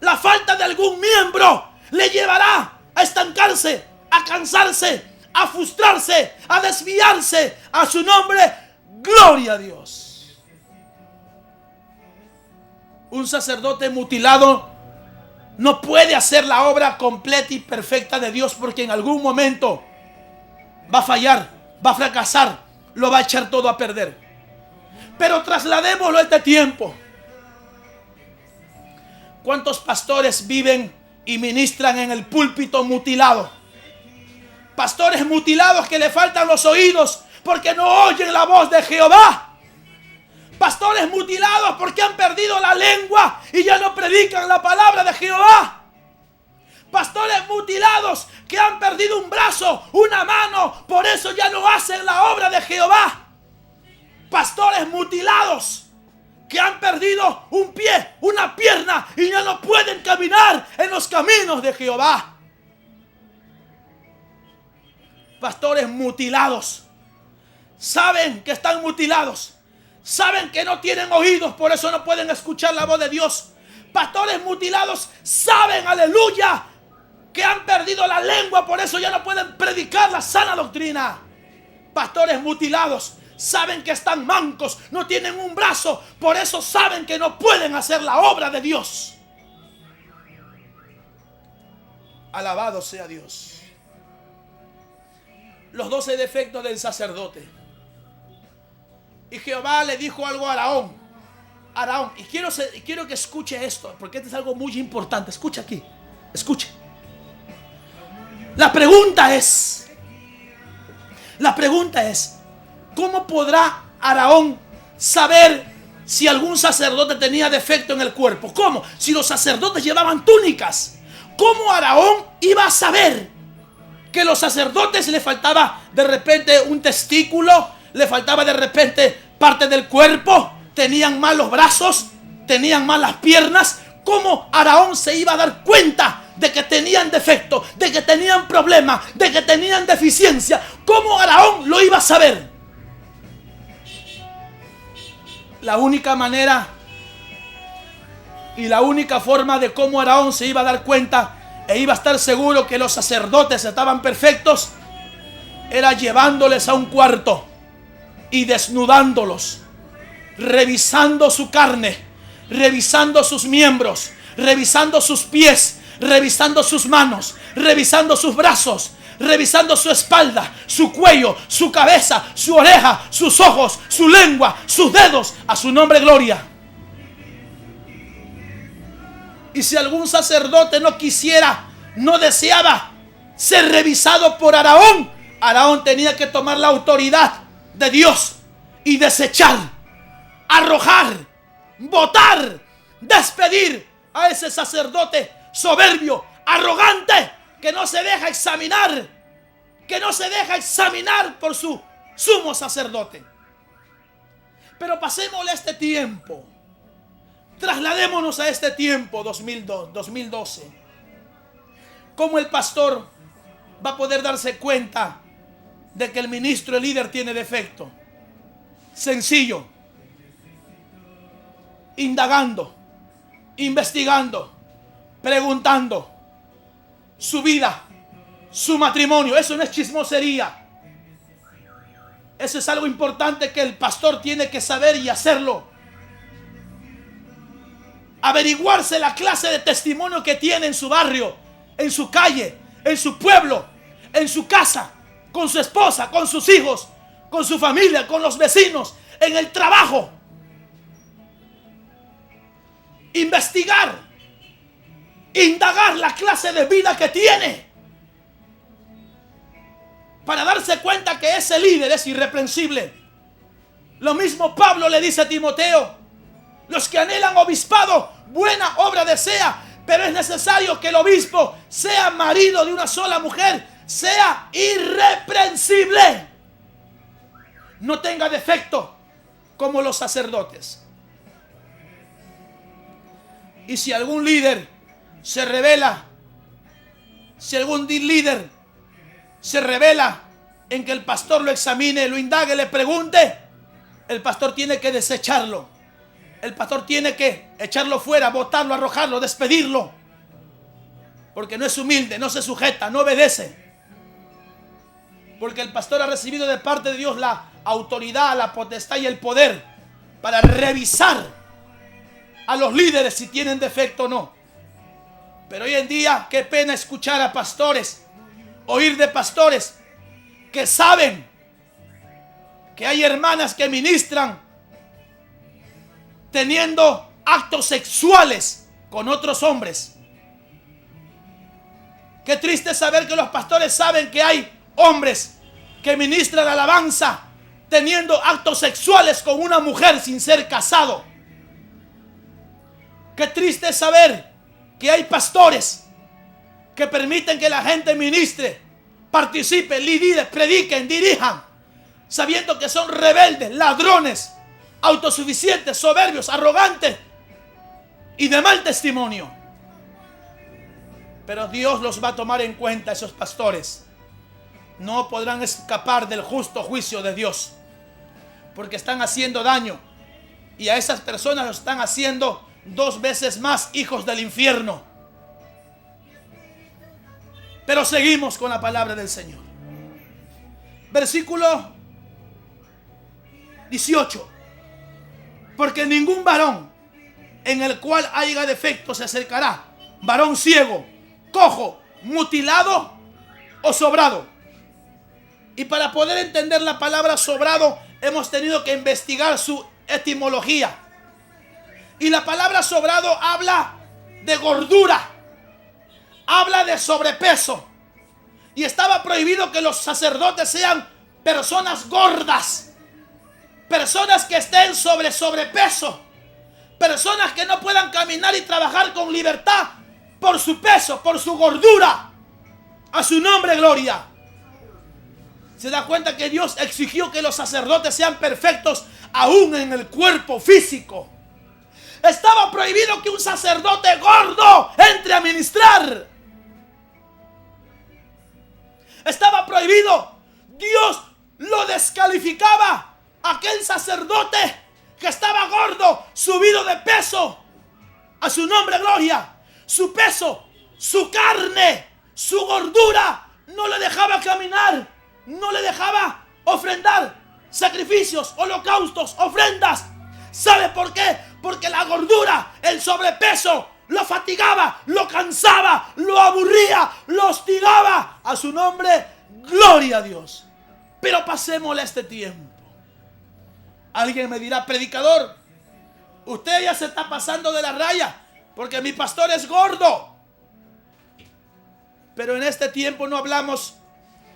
la falta de algún miembro le llevará a estancarse, a cansarse, a frustrarse, a desviarse. A su nombre, gloria a Dios. Un sacerdote mutilado no puede hacer la obra completa y perfecta de Dios, porque en algún momento va a fallar, va a fracasar, lo va a echar todo a perder. Pero trasladémoslo a este tiempo. ¿Cuántos pastores viven y ministran en el púlpito mutilado? Pastores mutilados que le faltan los oídos porque no oyen la voz de Jehová. Pastores mutilados porque han perdido la lengua y ya no predican la palabra de Jehová. Pastores mutilados que han perdido un brazo, una mano, por eso ya no hacen la obra de Jehová. Pastores mutilados que han perdido un pie, una pierna y ya no pueden caminar en los caminos de Jehová. Pastores mutilados saben que están mutilados, saben que no tienen oídos, por eso no pueden escuchar la voz de Dios. Pastores mutilados saben, aleluya, que han perdido la lengua, por eso ya no pueden predicar la sana doctrina. Pastores mutilados saben que están mancos, no tienen un brazo, por eso saben que no pueden hacer la obra de Dios. Alabado sea Dios. Los 12 defectos del sacerdote. Y Jehová le dijo algo a Aarón, y quiero que escuche esto, porque esto es algo muy importante. Escucha aquí, escuche. La pregunta es, ¿cómo podrá Aarón saber si algún sacerdote tenía defecto en el cuerpo? ¿Cómo? Si los sacerdotes llevaban túnicas, ¿cómo Aarón iba a saber que los sacerdotes le faltaba de repente un testículo, le faltaba de repente parte del cuerpo, tenían malos brazos, tenían malas piernas? ¿Cómo Aarón se iba a dar cuenta de que tenían defecto, de que tenían problemas, de que tenían deficiencia? ¿Cómo Aarón lo iba a saber? La única manera y la única forma de cómo Aarón se iba a dar cuenta e iba a estar seguro que los sacerdotes estaban perfectos era llevándoles a un cuarto y desnudándolos, revisando su carne, revisando sus miembros, revisando sus pies, revisando sus manos, revisando sus brazos, revisando su espalda, su cuello, su cabeza, su oreja, sus ojos, su lengua, sus dedos. A su nombre gloria. Y si algún sacerdote no deseaba ser revisado por Aarón, Aarón tenía que tomar la autoridad de Dios y desechar, arrojar, botar, despedir a ese sacerdote soberbio, arrogante, que no se deja examinar por su sumo sacerdote. Pero pasémosle a este tiempo. Trasladémonos a este tiempo 2012. ¿Cómo el pastor va a poder darse cuenta de que el ministro, el líder, tiene defecto? Sencillo. Indagando, investigando, preguntando su vida, su matrimonio. Eso no es chismosería. Eso es algo importante que el pastor tiene que saber y hacerlo. Averiguarse la clase de testimonio que tiene en su barrio, en su calle, en su pueblo, en su casa, con su esposa, con sus hijos, con su familia, con los vecinos, en el trabajo. Investigar, indagar la clase de vida que tiene, para darse cuenta que ese líder es irreprensible. Lo mismo Pablo le dice a Timoteo: los que anhelan obispado, buena obra desea, pero es necesario que el obispo sea marido de una sola mujer, sea irreprensible, no tenga defecto como los sacerdotes. Y si algún líder se revela, en que el pastor lo examine, lo indague, le pregunte, el pastor tiene que desecharlo. El pastor tiene que echarlo fuera, botarlo, arrojarlo, despedirlo. Porque no es humilde, no se sujeta, no obedece. Porque el pastor ha recibido de parte de Dios la autoridad, la potestad y el poder para revisar a los líderes si tienen defecto o no. Pero hoy en día, qué pena escuchar a pastores, oír de pastores que saben que hay hermanas que ministran teniendo actos sexuales con otros hombres. Qué triste saber que los pastores saben que hay hombres que ministran alabanza teniendo actos sexuales con una mujer sin ser casado. Qué triste saber que hay pastores que permiten que la gente ministre, participe, lidere, prediquen, dirijan, sabiendo que son rebeldes, ladrones, autosuficientes, soberbios, arrogantes y de mal testimonio. Pero Dios los va a tomar en cuenta. Esos pastores no podrán escapar del justo juicio de Dios, porque están haciendo daño, y a esas personas los están haciendo 2 veces más hijos del infierno. Pero seguimos con la palabra del Señor. Versículo 18. Porque ningún varón en el cual haya defecto se acercará, varón ciego, cojo, mutilado o sobrado. Y para poder entender la palabra sobrado, hemos tenido que investigar su etimología. Y la palabra sobrado habla de gordura, habla de sobrepeso, Y estaba prohibido que los sacerdotes sean personas gordas, personas que estén sobrepeso, personas que no puedan caminar y trabajar con libertad por su peso, por su gordura. A su nombre, gloria. Se da cuenta que Dios exigió que los sacerdotes sean perfectos aún en el cuerpo físico. Estaba prohibido que un sacerdote gordo entre a ministrar. Estaba prohibido. Dios lo descalificaba. Aquel sacerdote que estaba gordo, subido de peso. A su nombre, gloria. Su peso, su carne, su gordura no le dejaba caminar, no le dejaba ofrendar sacrificios, holocaustos, ofrendas. ¿Sabe por qué? Porque la gordura, el sobrepeso, lo fatigaba, lo cansaba, lo aburría, lo hostigaba. A su nombre, gloria a Dios. Pero pasémosle este tiempo. Alguien me dirá: predicador, usted ya se está pasando de la raya, porque mi pastor es gordo. Pero en este tiempo no hablamos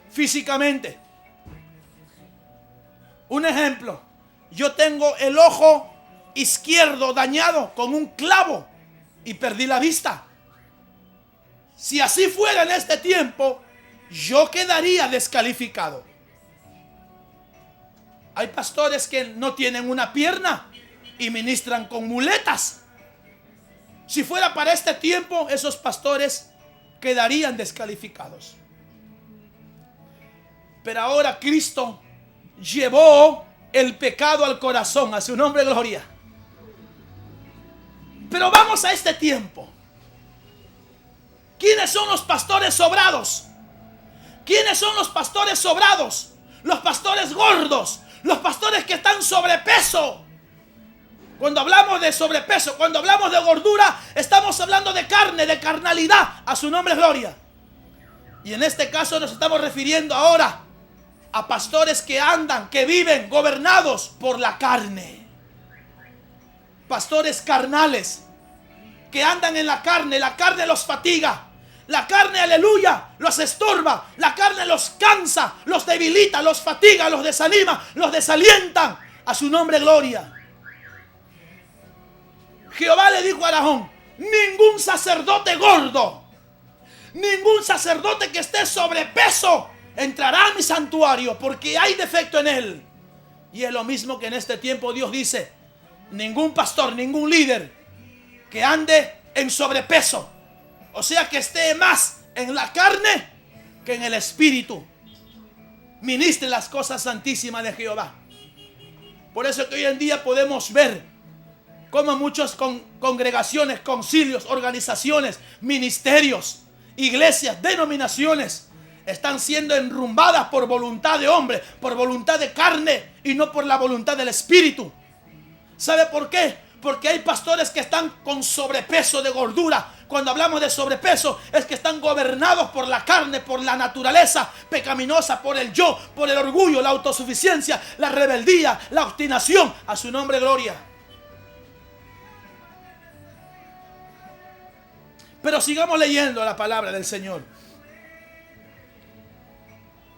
físicamente. Un ejemplo: yo tengo el ojo izquierdo dañado con un clavo y perdí la vista. Si así fuera en este tiempo, yo quedaría descalificado. Hay pastores que no tienen una pierna y ministran con muletas. Si fuera para este tiempo, esos pastores quedarían descalificados. Pero ahora Cristo llevó el pecado al corazón. A su nombre, gloria. Pero vamos a este tiempo. ¿Quiénes son los pastores sobrados? ¿Quiénes son los pastores sobrados? Los pastores gordos, los pastores que están sobrepeso. Cuando hablamos de sobrepeso, cuando hablamos de gordura, estamos hablando de carne, de carnalidad. A su nombre, gloria. Y en este caso nos estamos refiriendo ahora a pastores que andan, que viven gobernados por la carne. Pastores carnales que andan en la carne los fatiga. La carne, aleluya, los estorba. La carne los cansa, los debilita, los fatiga, los desanima, los desalientan. A su nombre, gloria. Jehová le dijo a Aarón: ningún sacerdote gordo, ningún sacerdote que esté sobrepeso entrará a mi santuario, porque hay defecto en él. Y es lo mismo que en este tiempo Dios dice: ningún pastor, ningún líder que ande en sobrepeso, o sea, que esté más en la carne que en el espíritu, ministre las cosas santísimas de Jehová. Por eso que hoy en día podemos ver cómo muchas congregaciones, concilios, organizaciones, ministerios, iglesias, denominaciones están siendo enrumbadas por voluntad de hombre, por voluntad de carne y no por la voluntad del espíritu. ¿Sabe por qué? Porque hay pastores que están con sobrepeso de gordura. Cuando hablamos de sobrepeso, es que están gobernados por la carne, por la naturaleza pecaminosa, por el yo, por el orgullo, la autosuficiencia, la rebeldía, la obstinación. A su nombre, gloria. Pero sigamos leyendo la palabra del Señor.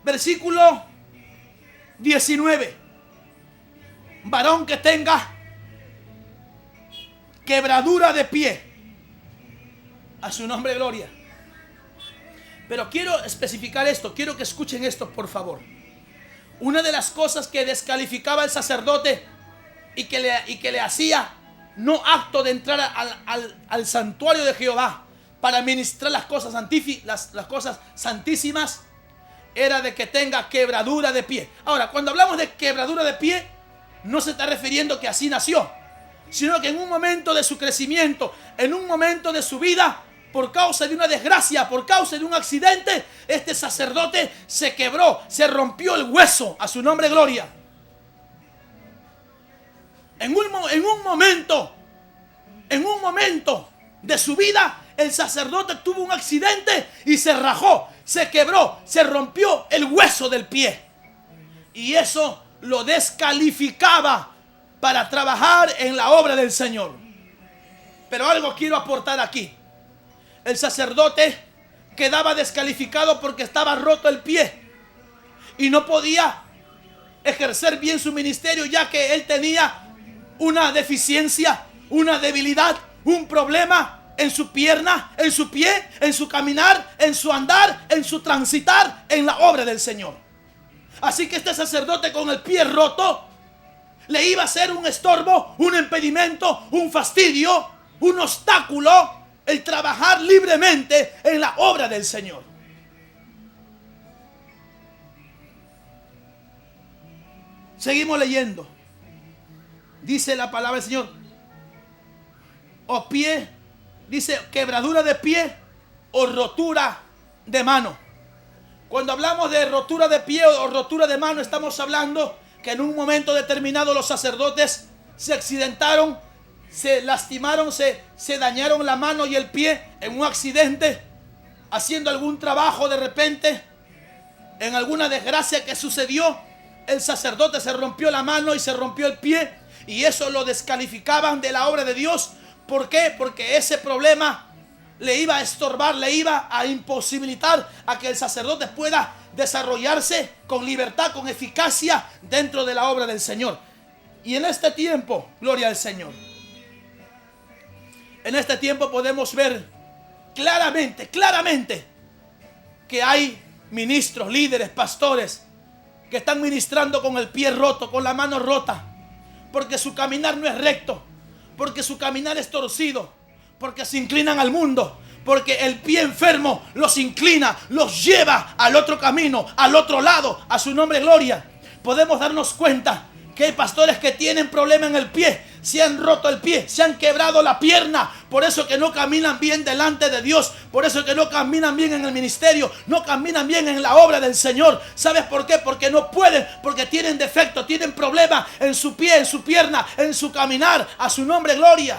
Versículo 19. Varón que tenga quebradura de pie. A su nombre, gloria. Pero quiero especificar esto. Quiero que escuchen esto, por favor. Una de las cosas que descalificaba al sacerdote y que le hacía no apto de entrar al santuario de Jehová para ministrar las cosas santísimas, era de que tenga quebradura de pie. Ahora, cuando hablamos de quebradura de pie, no se está refiriendo que así nació, sino que en un momento de su crecimiento, en un momento de su vida, por causa de una desgracia, por causa de un accidente, este sacerdote se quebró, se rompió el hueso. A su nombre, gloria. En un momento de su vida, el sacerdote tuvo un accidente y se rajó, se quebró, se rompió el hueso del pie. Y eso lo descalificaba para trabajar en la obra del Señor. Pero algo quiero aportar aquí. El sacerdote quedaba descalificado porque estaba roto el pie y no podía ejercer bien su ministerio, ya que él tenía una deficiencia, una debilidad, un problema en su pierna, en su pie, en su caminar, en su andar, en su transitar en la obra del Señor. Así que este sacerdote con el pie roto le iba a ser un estorbo, un impedimento, un fastidio, un obstáculo el trabajar libremente en la obra del Señor. Seguimos leyendo. Dice la palabra del Señor: o pie, dice quebradura de pie o rotura de mano. Cuando hablamos de rotura de pie o rotura de mano, estamos hablando que en un momento determinado los sacerdotes se accidentaron, se lastimaron, se dañaron la mano y el pie en un accidente, haciendo algún trabajo de repente, en alguna desgracia que sucedió. El sacerdote se rompió la mano y se rompió el pie, y eso lo descalificaban de la obra de Dios. ¿Por qué? Porque ese problema le iba a estorbar, le iba a imposibilitar a que el sacerdote pueda desarrollarse con libertad, con eficacia dentro de la obra del Señor. Y en este tiempo, gloria al Señor, en este tiempo podemos ver claramente que hay ministros, líderes, pastores que están ministrando con el pie roto, con la mano rota, porque su caminar no es recto, porque su caminar es torcido, porque se inclinan al mundo, porque el pie enfermo los inclina, los lleva al otro camino, al otro lado. A su nombre gloria. Podemos darnos cuenta que hay pastores que tienen problema en el pie, se han roto el pie, se han quebrado la pierna, por eso que no caminan bien delante de Dios, por eso que no caminan bien en el ministerio, no caminan bien en la obra del Señor. ¿Sabes por qué? Porque no pueden, porque tienen defecto, tienen problema en su pie, en su pierna, en su caminar. A su nombre gloria.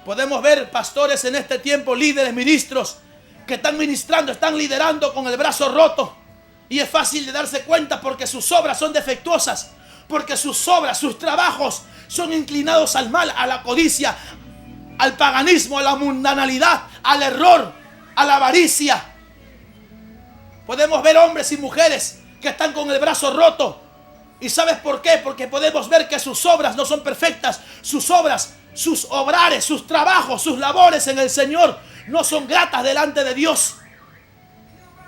Podemos ver pastores en este tiempo, líderes, ministros, que están ministrando, están liderando con el brazo roto. Y es fácil de darse cuenta porque sus obras son defectuosas, porque sus obras, sus trabajos son inclinados al mal, a la codicia, al paganismo, a la mundanalidad, al error, a la avaricia. Podemos ver hombres y mujeres que están con el brazo roto. ¿Y sabes por qué? Porque podemos ver que sus obras no son perfectas. Sus obras, sus obrares, sus trabajos, sus labores en el Señor no son gratas delante de Dios.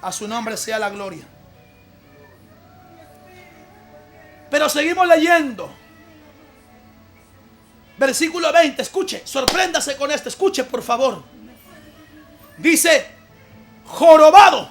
A su nombre sea la gloria. Pero seguimos leyendo. Versículo 20, escuche, sorpréndase con esto, escuche por favor. Dice: jorobado